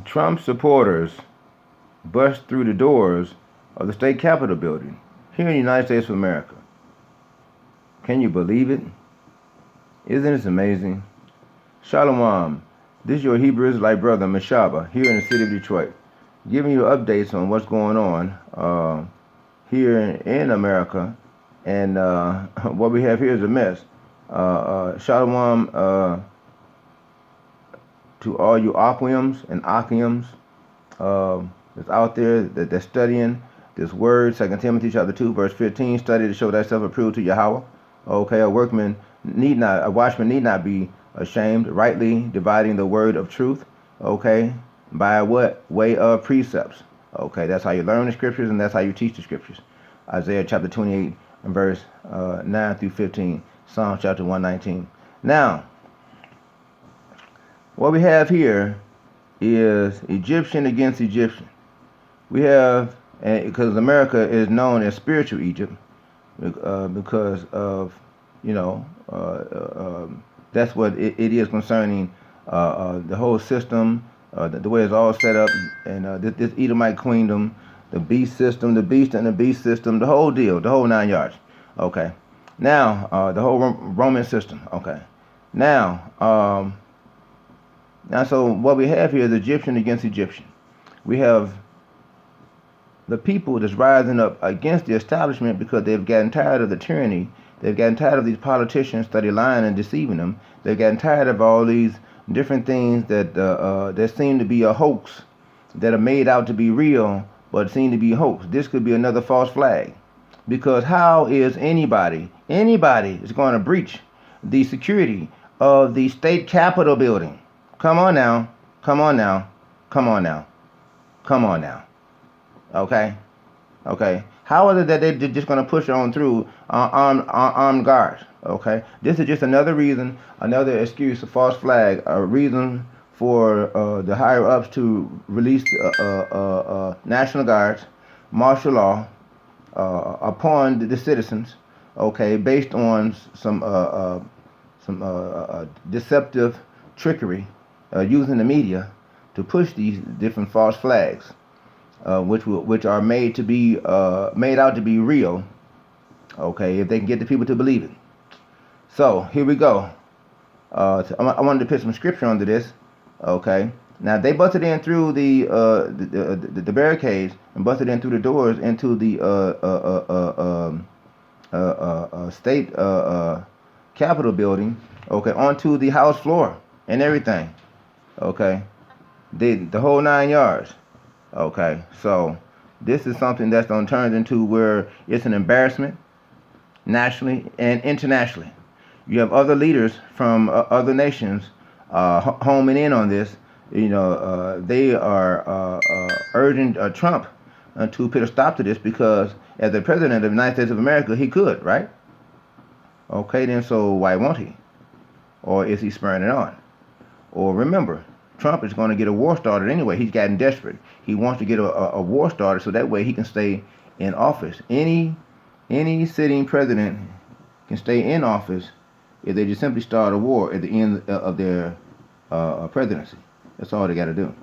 Trump supporters burst through the doors of the state capitol building here in the United States of America. Can you believe it? Isn't this amazing? Shalom. This is your Hebrew Israelite brother Mashaba here in the city of Detroit, giving you updates on what's going on here in America, and what we have here is a mess. Shalom to all you Aquims and Akims that's out there that's studying this word. 2 Timothy chapter 2 verse 15. Study to show thyself approved to Yahweh. Okay, a watchman need not be ashamed, rightly dividing the word of truth. Okay, by what way of precepts. Okay, that's how you learn the scriptures and that's how you teach the scriptures. Isaiah chapter 28 and verse 9 through 15. Psalm chapter 119. Now, what we have here is Egyptian against Egyptian. We have, because America is known as spiritual Egypt, because of, that's what it is concerning the whole system, the way it's all set up, and this Edomite queendom, the beast system, the beast and the beast system, the whole deal, the whole 9 yards. Okay. Now, the whole Roman system. Okay. Now, so what we have here is Egyptian against Egyptian. We have the people that's rising up against the establishment because they've gotten tired of the tyranny. They've gotten tired of these politicians that are lying and deceiving them. They've gotten tired of all these different things that seem to be a hoax, that are made out to be real, but seem to be a hoax. This could be another false flag. Because how is anybody is going to breach the security of the state capitol building? Come on now. Come on now. Come on now. Come on now. Okay? Okay? How is it that they're just going to push on through armed guards? Okay? This is just another reason, another excuse, a false flag, a reason for the higher ups to release National Guards, martial law, upon the citizens, okay, based on some deceptive trickery using the media to push these different false flags, which are made out to be real, okay, if they can get the people to believe it. So here we go. I wanted to put some scripture under this, okay. Now they busted in through the barricades and busted in through the doors into the state capitol building, okay, onto the house floor and everything, okay, the whole 9 yards, okay. So this is something that's gonna turn into where it's an embarrassment nationally and internationally. You have other leaders from other nations homing in on this. They are urging Trump to put a stop to this because as the president of the United States of America, he could, right? Okay, then so why won't he? Or is he spurring it on? Or remember, Trump is going to get a war started anyway. He's gotten desperate. He wants to get a war started so that way he can stay in office. Any sitting president can stay in office if they just simply start a war at the end of their presidency. That's all they got to do,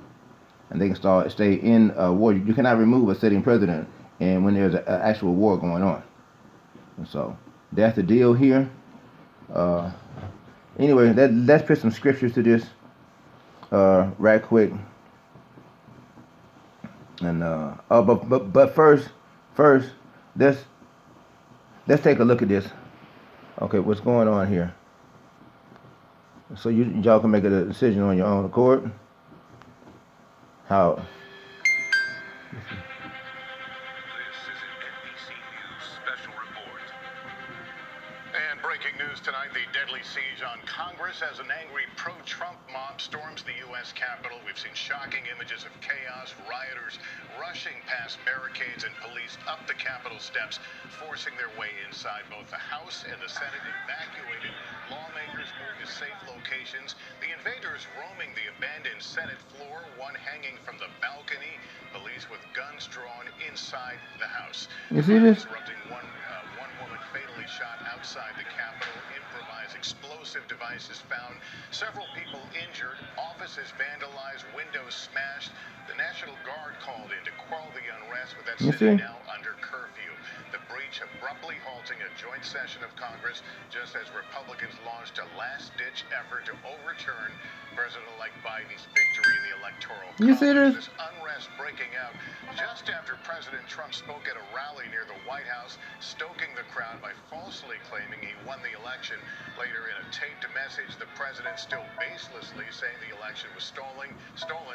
and they can stay in a war. You cannot remove a sitting president, and when there's an actual war going on. And so that's the deal here. Anyway, let's put some scriptures to this right quick. And but first, let's take a look at this. Okay, what's going on here? So y'all can make a decision on your own accord. How? This is an NBC News special report. And breaking news tonight, the deadly siege on Congress as an angry pro-Trump mob storms the U.S. Capitol. We've seen shocking images of chaos, rioters rushing past barricades and police up the Capitol steps, forcing their way inside. Both the House and the Senate evacuated. Lawmakers moved to safe locations. The invaders roaming the abandoned Senate floor, one hanging from the balcony. Police with guns drawn inside the House. You see this? Erupting one woman fatally shot outside the Capitol. Capitol, improvised explosive devices found, several people injured, offices vandalized, windows smashed. The National Guard called in to quell the unrest, with that You city see? now under curfew. The breach abruptly halting a joint session of Congress just as Republicans launched a last-ditch effort to overturn President-elect Biden's victory in the Electoral You see College. this? This unrest breaking out just after President Trump spoke at a rally near the White House, stoking the crowd by falsely claiming he won the election. Later, in a taped message, the president still baselessly saying the election was stolen,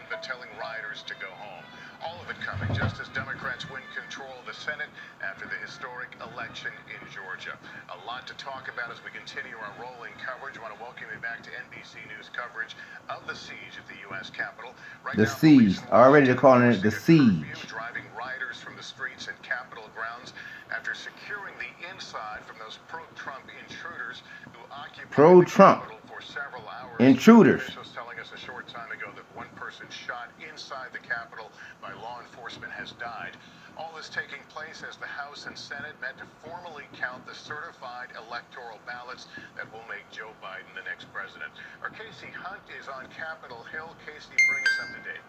but telling rioters to go home. All of it coming just as Democrats win control of the Senate after the historic election in Georgia. A lot to talk about as we continue our rolling coverage. I want to welcome you back to NBC News coverage of the siege at the U.S. Capitol. Right The now, police siege. in Already they're calling it Washington the enforcing a curfew, siege. driving rioters from the streets and Capitol grounds after securing the inside from those pro-Trump intruders who occupied the Pro-Trump Capitol for several hours. intruders. Officials telling us a short time ago that one person shot inside the Capitol by law enforcement has died. All this taking place as the House and Senate met to formally count the certified electoral ballots that will make Joe Biden the next president. Our Casey Hunt is on Capitol Hill. Casey, bring us up to date.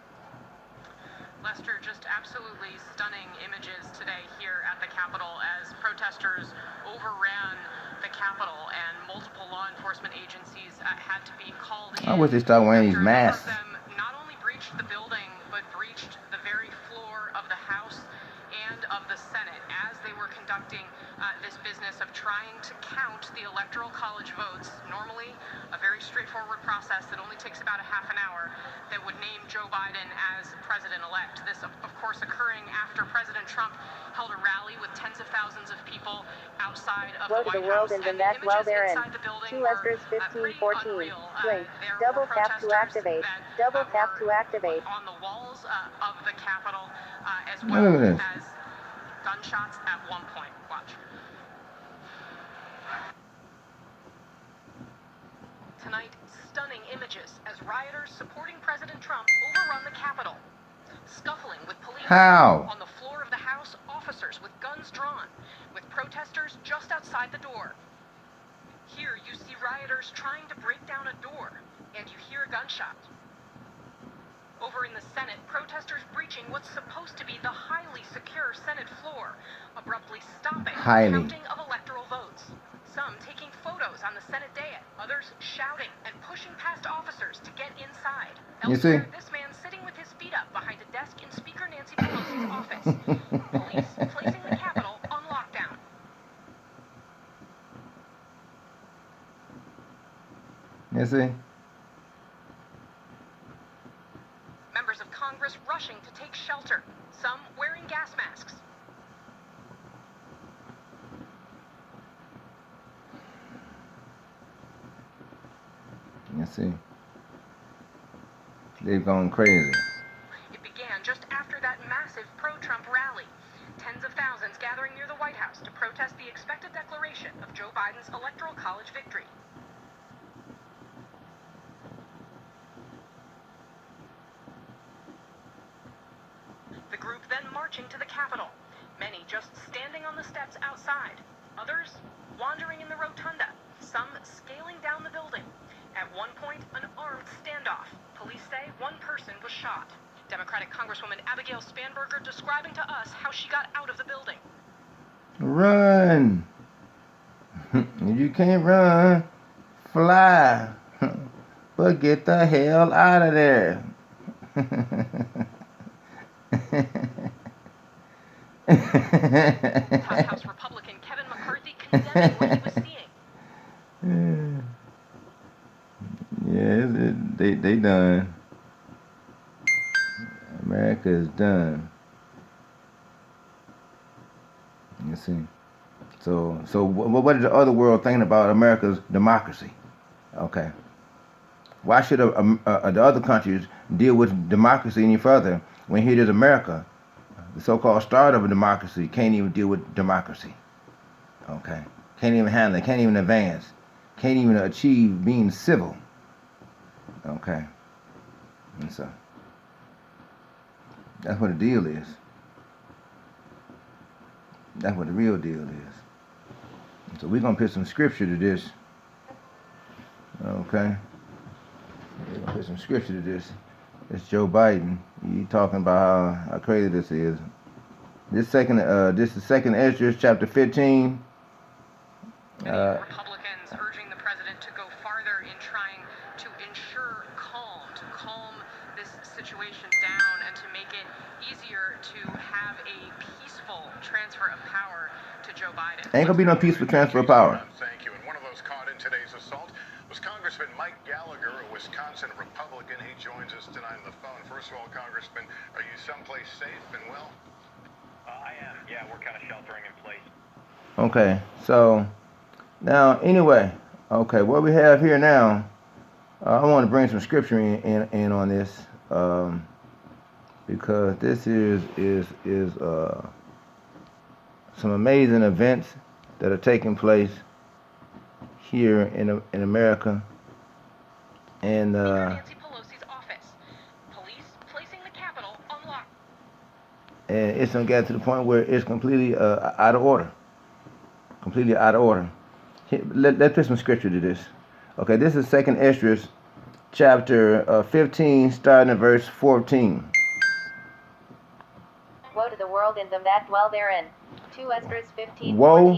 Lester, just absolutely stunning images today here at the Capitol as protesters overran the Capitol and multiple law enforcement agencies had to be called in. I wish they start wearing these after a number masks. of them not only breached the building, but breached the very floor of the House and of the Senate as they were conducting this business of trying to count the Electoral College votes. Normally, a very straightforward process that only takes about a half an hour that would name Joe Biden as president-elect. This, of course, occurring after President Trump held a rally with tens of thousands of people outside of the White House. And the And the net while images they're in. inside the building 2 were Lesters pretty 1514. unreal. Blink. There Double were tap to protesters activate. that Double tap to were activate. on the walls of the Capitol as Look well at this. as gunshots at one point. Watch. Tonight, stunning images as rioters supporting President Trump overrun the Capitol. Scuffling with police. How? On the floor of the House, officers with guns drawn, with protesters just outside the door. Here you see rioters trying to break down a door, and you hear a gunshot. Over in the Senate, protesters breaching what's supposed to be the highly secure Senate floor, abruptly stopping the counting of electoral votes. Some taking photos on the Senate dais, others shouting and pushing past officers to get inside. You see? Elsewhere, this man sitting with his feet up behind a desk in Speaker Nancy Pelosi's office. Police placing the Capitol on lockdown. You see? Members of Congress rushing to take shelter, some wearing gas masks. You see? They've gone crazy. It began just after that massive pro-Trump rally. Tens of thousands gathering near the White House to protest the expected declaration of Joe Biden's Electoral College victory. The group then marching to the Capitol, many just standing on the steps outside, others wandering in the rotunda, some scaling down the building. At one point, an armed standoff. Police say one person was shot. Democratic Congresswoman Abigail Spanberger describing to us how she got out of the building. Run. If you can't run, fly. But get the hell out of there. Top House Republican Kevin McCarthy condemning what he was seeing. Yeah, they done. America is done. You see. So what is the other world thinking about America's democracy? Okay. Why should the other countries deal with democracy any further when here it is America, the so-called start of a democracy, can't even deal with democracy? Okay. Can't even handle it. Can't even advance. Can't even achieve being civil. Okay. And so that's what the deal is. That's what the real deal is. So we're gonna put some scripture to this. Okay. We're gonna put some scripture to this. It's Joe Biden. He talking about how crazy this is. This is second Ezra chapter 15. Many Republicans urging the president to go farther in trying to ensure to calm this situation down and to make it easier to have a peaceful transfer of power to Joe Biden. Ain't gonna be no peaceful transfer of power. Thank you. And one of those caught in today's assault was Congressman Mike Gallagher, a Wisconsin Republican. He joins us tonight on the phone. First of all, Congressman, are you someplace safe and well? I am. Yeah, we're kind of sheltering in place. Okay, so now anyway, okay, what we have here now, I want to bring some scripture in on this, because this is some amazing events that are taking place here in America, and Nancy Pelosi's office. Police placing the Capitol on lock. and it's gonna get to the point where it's completely out of order. Completely out of order. Let's put some scripture to this. Okay, this is second Ezra chapter 15, starting at verse 14. Woe to the world and them that dwell therein. 2 Esdras 15:14. Woe.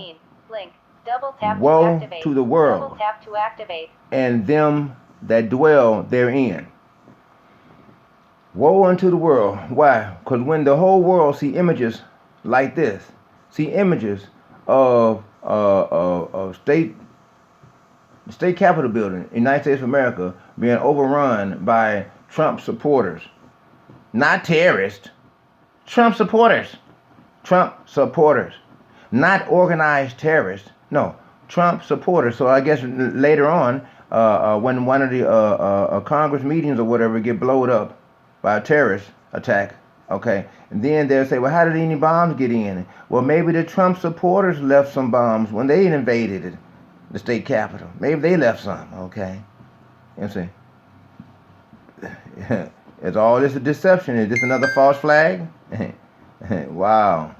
Link. Double tap Woe to activate. to the world. Double tap to activate. And them that dwell therein. Woe unto the world. Why? Because when the whole world see images like this, see images of state capitol building, United States of America, being overrun by Trump supporters, not terrorists, Trump supporters, not organized terrorists. No, Trump supporters. So I guess later on, when one of the Congress meetings or whatever get blowed up by a terrorist attack, okay, and then they'll say, well, how did any bombs get in? Well, maybe the Trump supporters left some bombs when they invaded the state capitol. Maybe they left some, okay. You see, is all this a deception? Is this another false flag? Wow.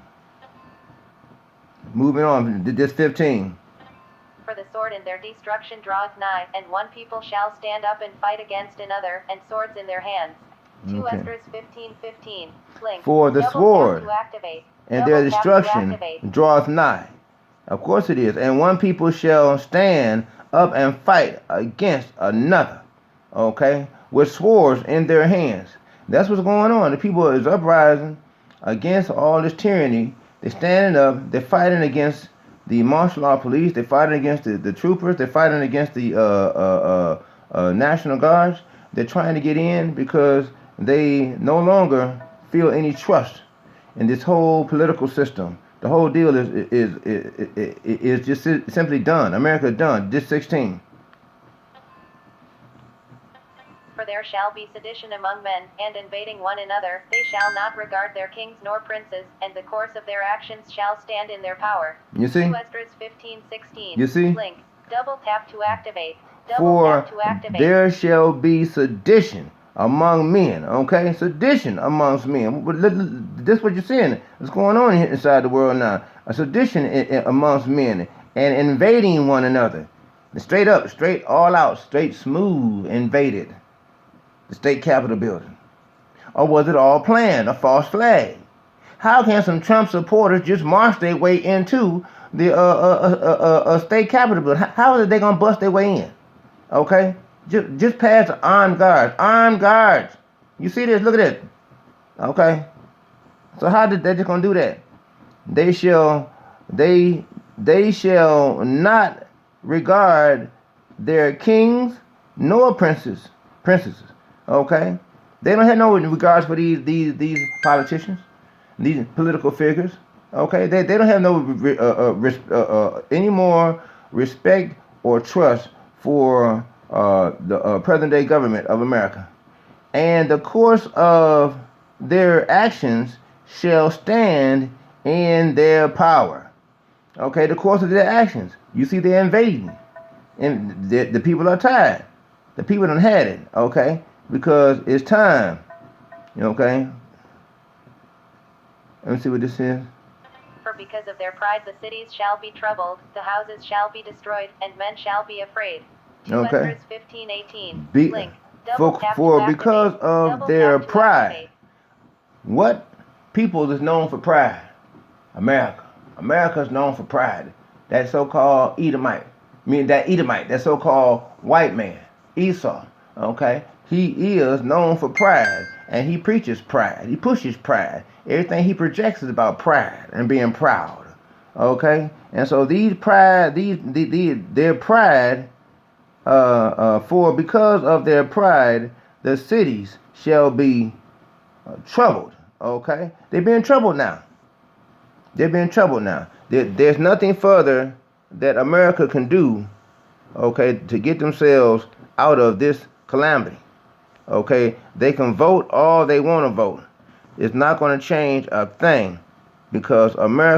Moving on, this 15. For the sword in their destruction draweth nigh, and one people shall stand up and fight against another, and swords in their hands. 2 Okay. Esdras 15:15. Link. For the Double sword tap to activate. and their Double tap to destruction activate. draweth nigh. Of course it is. And one people shall stand up and fight against another. Okay? With swords in their hands. That's what's going on. The people is uprising against all this tyranny. They're standing up. They're fighting against the martial law police. They're fighting against the troopers. They're fighting against the National Guards. They're trying to get in because they no longer feel any trust in this whole political system. The whole deal is just simply done. America done. This 16. For there shall be sedition among men, and invading one another, they shall not regard their kings nor princes, and the course of their actions shall stand in their power. You see? 2 Esdras 15:16. You see? Link. Double tap to activate. Double For tap to activate. there shall be sedition among men. Okay? Sedition amongst men. This is what you're seeing. What's going on here inside the world now. A sedition amongst men and invading one another. Straight up, straight all out, straight smooth invaded the state capitol building. Or was it all planned? A false flag? How can some Trump supporters just march their way into the state capitol building? How are they gonna bust their way in? Okay, just past the armed guards. Armed guards. You see this? Look at it. Okay. So how did they just gonna do that? They shall not regard their kings nor princes. Okay. They don't have no regards for these politicians, these political figures. Okay. They don't have no any more respect or trust for the present day government of America. And the course of their actions shall stand in their power. Okay, the course of their actions. You see, they're invading. And the people are tired. The people done had it, okay? Because it's time. Okay? Let me see what this is. For because of their pride the cities shall be troubled, the houses shall be destroyed, and men shall be afraid. 2 Okay. Ezra's 15:18. Link. Double tap For to activate. because of Double their tap to pride. activate. What people is known for pride? America. America is known for pride. That so-called Edomite. Meaning that Edomite, that so-called white man, Esau. Okay? He is known for pride. And he preaches pride. He pushes pride. Everything he projects is about pride and being proud. Okay? And so their pride, for because of their pride, the cities shall be troubled. Okay? They've been troubled now. They've been troubled now. There's nothing further that America can do, okay, to get themselves out of this calamity. Okay? They can vote all they want to vote. It's not going to change a thing because America